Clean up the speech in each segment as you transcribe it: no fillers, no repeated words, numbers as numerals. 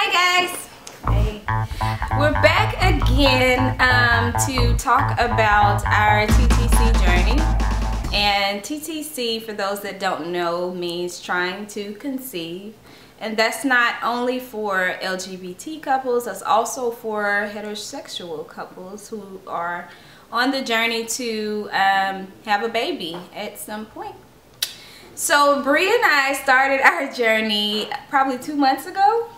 Hi guys! Hey. We're back again to talk about our TTC journey. And TTC, for those that don't know, means trying to conceive. And that's not only for LGBT couples, that's also for heterosexual couples who are on the journey to have a baby at some point. So Bree and I started our journey probably 2 months ago.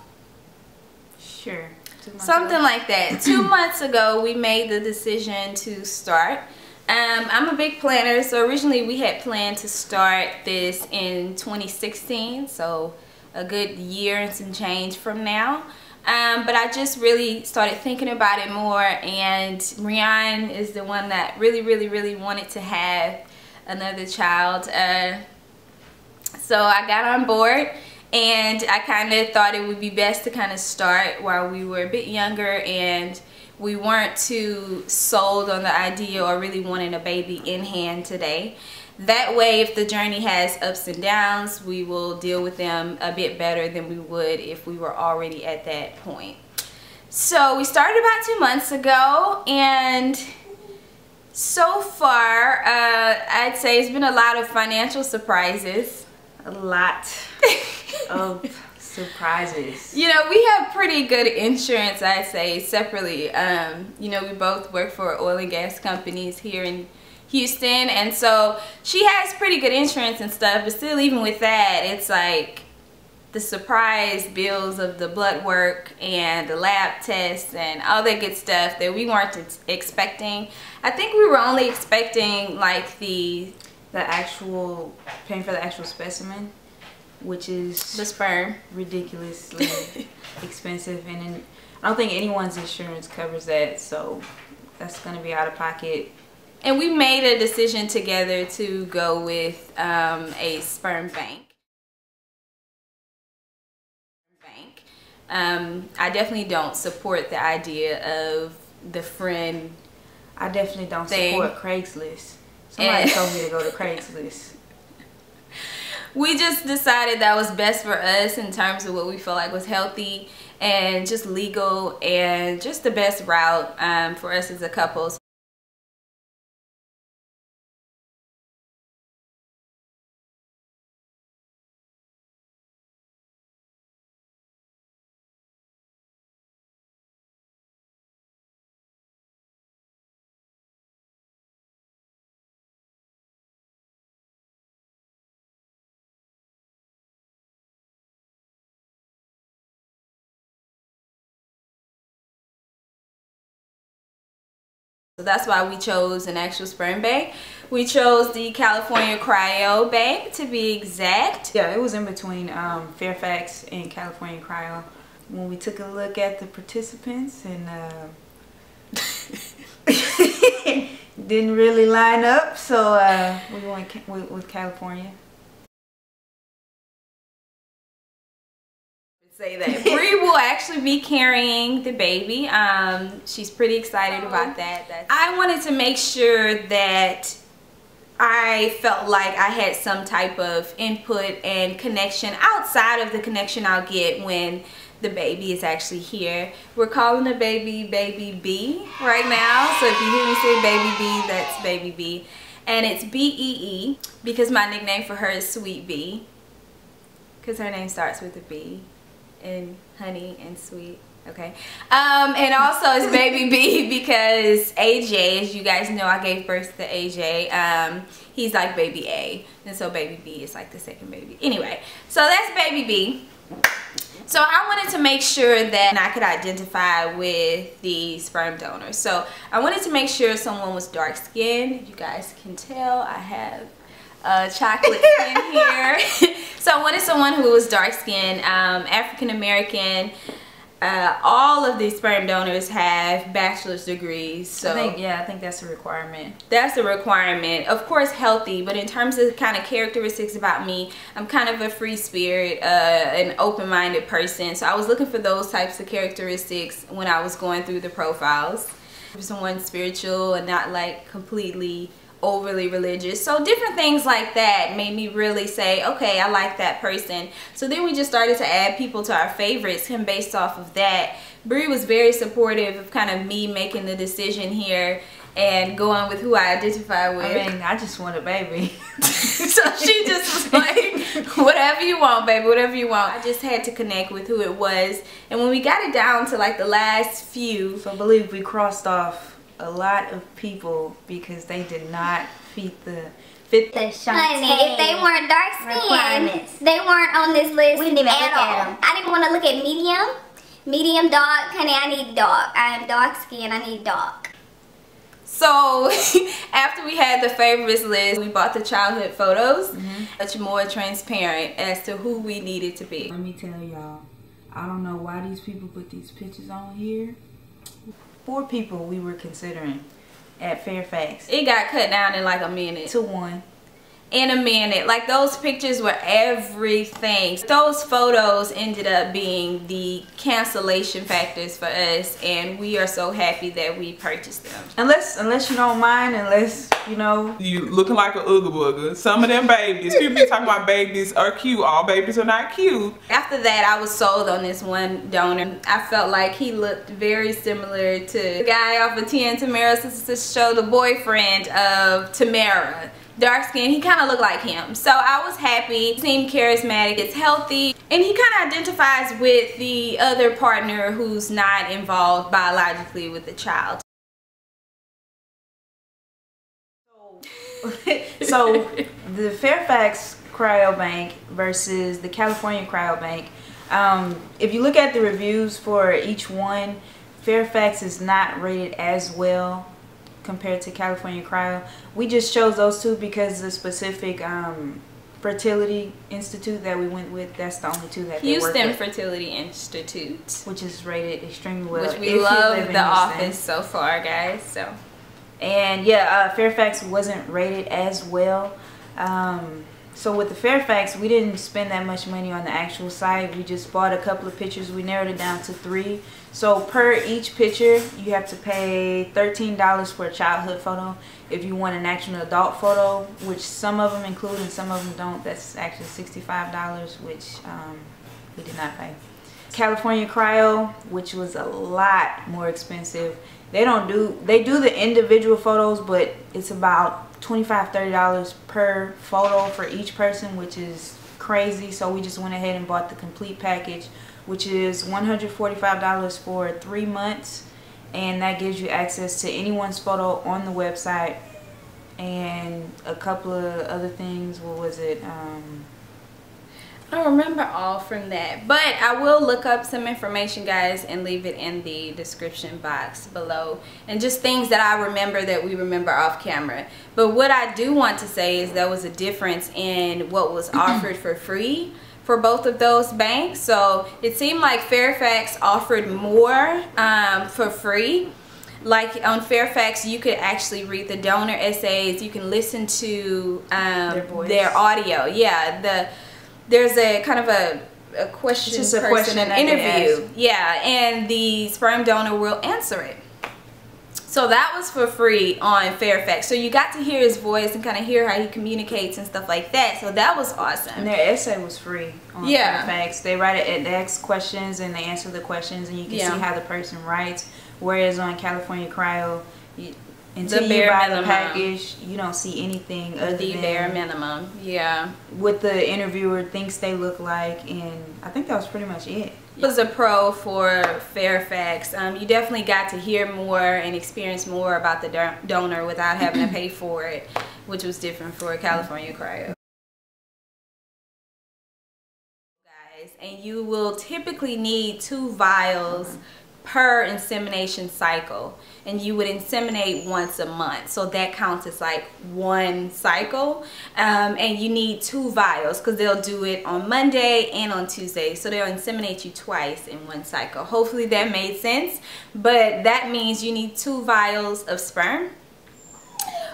Sure. Something like that. 2 months ago we made the decision to start. I'm a big planner, so originally we had planned to start this in 2016, so a good year and some change from now. But I just really started thinking about it more, and Rian is the one that really wanted to have another child. So I got on board, and I kind of thought it would be best to kind of start while we were a bit younger and we weren't too sold on the idea or really wanting a baby in hand today. That way, if the journey has ups and downs, we will deal with them a bit better than we would if we were already at that point. So we started about 2 months ago, and so far I'd say it's been a lot of financial surprises. A lot of surprises. You know, we have pretty good insurance, I'd say, separately. You know, we both work for oil and gas companies here in Houston, and so she has pretty good insurance and stuff, but still, even with that, it's like the surprise bills of the blood work and the lab tests and all that good stuff that we weren't expecting. I think we were only expecting like the actual, paying for the actual specimen, which is the sperm, ridiculously expensive, and I don't think anyone's insurance covers that, so that's going to be out of pocket. And we made a decision together to go with a sperm bank. I definitely don't support the idea of the friend. I definitely don't thing. support Craigslist. Somebody told me to go to Craigslist. We just decided that was best for us in terms of what we felt like was healthy and just legal and just the best route for us as a couple. So that's why we chose an actual sperm bank. We chose the California Cryobank, to be exact. Yeah, it was in between Fairfax and California Cryo. When we took a look at the participants, and didn't really line up, so we went with California. Say that Bree will actually be carrying the baby. She's pretty excited about that. I wanted to make sure that I felt like I had some type of input and connection outside of the connection I'll get when the baby is actually here. We're calling the baby Baby B right now, so if you hear me say Baby B, that's Baby B, and it's B-E-E because my nickname for her is Sweet B, because her name starts with a B. And honey and sweet, okay. And also it's Baby B because AJ, as you guys know, I gave birth to AJ. He's like Baby A, and so Baby B is like the second baby. Anyway, so that's Baby B. So I wanted to make sure that I could identify with the sperm donor. So I wanted to make sure someone was dark skinned. You guys can tell I have chocolate skin here. So I wanted someone who was dark skinned, African American. All of these sperm donors have bachelor's degrees. So I think that's a requirement. That's a requirement. Of course, healthy, but in terms of kind of characteristics about me, I'm kind of a free spirit, an open-minded person. So I was looking for those types of characteristics when I was going through the profiles. For someone spiritual and not like completely overly religious. So different things like that made me really say, okay, I like that person. So then we just started to add people to our favorites, and based off of that, Bree was very supportive of kind of me making the decision here and going with who I identify with. I mean, I just want a baby. So she just was like, whatever you want, baby, whatever you want. I just had to connect with who it was. And when we got it down to like the last few, So I believe we crossed off a lot of people because they did not fit the Honey, if they weren't dark skinned, they weren't on this list. We didn't even look at them. I didn't want to look at medium, dark. Honey, I need dark. I am dark skinned, I need dark. so after we had the favorites list, we bought the childhood photos, much more transparent as to who we needed to be. Let me tell y'all, I don't know why these people put these pictures on here. 4 people we were considering at Fairfax. It got cut down in like a minute. To 1. In a minute. Like, those pictures were everything. Those photos ended up being the cancellation factors for us, and we are so happy that we purchased them. Unless you don't mind, unless, you know. You looking like a ooga booga. Some of them babies, people be talking about babies are cute. All babies are not cute. After that, I was sold on this one donor. I felt like he looked very similar to the guy off of Tia and Tamara's Sister Show, the boyfriend of Tamara. Dark skin, he kind of looked like him. So I was happy. He seemed charismatic, it's healthy, and he kind of identifies with the other partner who's not involved biologically with the child. So the Fairfax Cryobank versus the California Cryobank, if you look at the reviews for each one, Fairfax is not rated as well compared to California Cryo. We just chose those two because the specific fertility institute that we went with, that's the only two that they work Houston with. Fertility Institute, Which is rated extremely well. which we love the office so far, guys. So, and yeah, Fairfax wasn't rated as well. So with the Fairfax, we didn't spend that much money on the actual site. We just bought a couple of pictures. We narrowed it down to 3. So per each picture, you have to pay $13 for a childhood photo. If you want an actual adult photo, which some of them include and some of them don't, that's actually $65, which we did not pay. California Cryo, which was a lot more expensive. They do the individual photos, but it's about $25–30 per photo for each person, which is crazy. So we just went ahead and bought the complete package, which is $145 for 3 months, and that gives you access to anyone's photo on the website and a couple of other things. What was it? I don't remember all from that, but I will look up some information, guys, and leave it in the description box below, and just things that I remember that we remember off camera. But what I do want to say is there was a difference in what was offered for free for both of those banks. So it seemed like Fairfax offered more for free. Like on Fairfax, you could actually read the donor essays, you can listen to their audio. Yeah, there's a kind of a question, it's just a question, an interview. Yeah, and the sperm donor will answer it. So that was for free on Fairfax. So you got to hear his voice and kind of hear how he communicates and stuff like that. So that was awesome. And their essay was free on Fairfax. They write it, they ask questions and they answer the questions, and you can see how the person writes. Whereas on California Cryo, until you buy the package, you don't see anything other than the bare minimum. Yeah. What the interviewer thinks they look like, and I think that was pretty much it. It was a pro for Fairfax. You definitely got to hear more and experience more about the donor without having to pay for it, which was different for California Cryo. Guys, and you will typically need 2 vials per insemination cycle, and you would inseminate once a month, so that counts as like 1 cycle. And you need 2 vials because they'll do it on Monday and on Tuesday, so they'll inseminate you twice in 1 cycle. Hopefully that made sense, but that means you need 2 vials of sperm,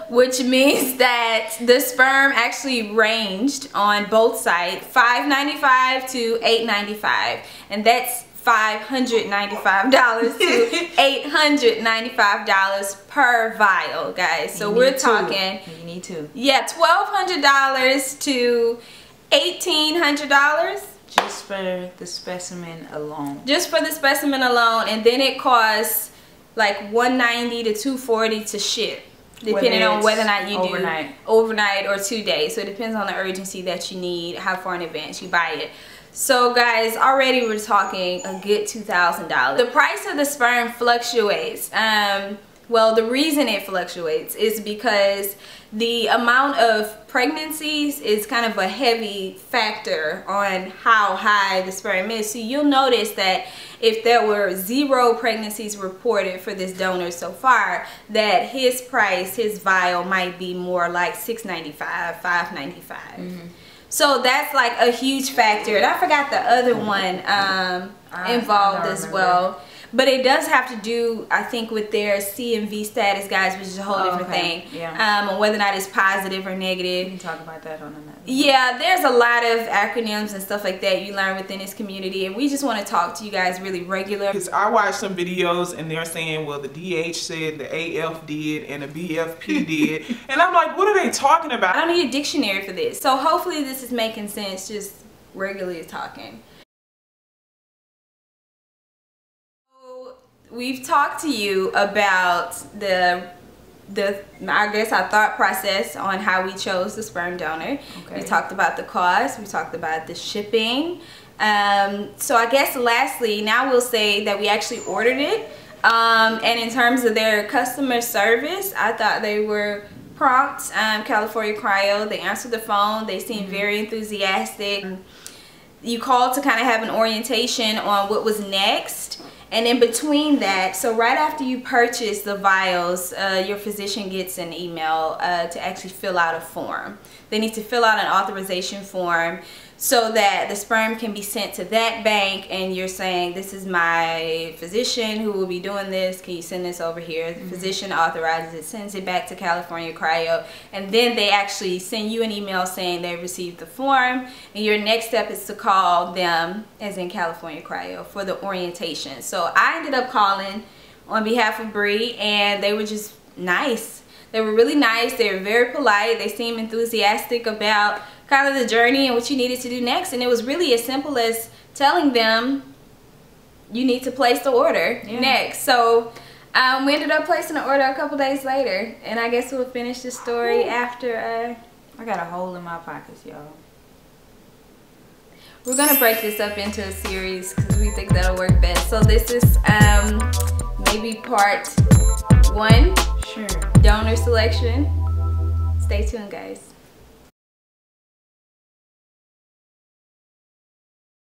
which means that the sperm actually ranged on both sides, $5.95 to $8.95, and that's $595 to $895 per vial, guys. So we're talking, you need two. Yeah, $1,200 to $1,800 just for the specimen alone. Just for the specimen alone, and then it costs like $190 to $240 to ship, depending on whether or not you do overnight or 2 days. So it depends on the urgency that you need, how far in advance you buy it. So guys, already we're talking a good $2,000. The price of the sperm fluctuates. Well, the reason it fluctuates is because the amount of pregnancies is kind of a heavy factor on how high the sperm is. So you'll notice that if there were 0 pregnancies reported for this donor so far, that his price, his vial, might be more like $6.95, $5.95. So that's like a huge factor. And I forgot the other one involved as well. But it does have to do, I think, with their CMV status, guys, which is a whole different thing. Yeah. Whether or not it's positive or negative. We can talk about that on another. Yeah, there's a lot of acronyms and stuff like that you learn within this community, and we just want to talk to you guys really regular. Because I watched some videos and they're saying, well, the DH said, the AF did, and the BFP did. And I'm like, what are they talking about? I don't need a dictionary for this. So hopefully this is making sense, just regularly talking. We've talked to you about I guess our thought process on how we chose the sperm donor. Okay. We talked about the cost, we talked about the shipping. So I guess lastly, now we'll say that we actually ordered it. And in terms of their customer service, I thought they were prompt. California Cryo, they answered the phone, they seemed very enthusiastic. You called to kind of have an orientation on what was next. And in between that, so right after you purchase the vials, your physician gets an email to actually fill out a form. They need to fill out an authorization form so that the sperm can be sent to that bank, and you're saying, this is my physician who will be doing this, can you send this over here? The physician authorizes it, sends it back to California Cryo, and then they actually send you an email saying they received the form, and your next step is to call them, as in California Cryo, for the orientation. So I ended up calling on behalf of Bree, and they were just nice. They were really nice, they were very polite, they seemed enthusiastic about kind of the journey and what you needed to do next. And it was really as simple as telling them you need to place the order next. So we ended up placing the order a couple days later, and I guess we'll finish the story after. I got a hole in my pockets, y'all. We're gonna break this up into a series because we think that'll work best. So this is maybe part 1. Sure. Donor selection. Stay tuned, guys.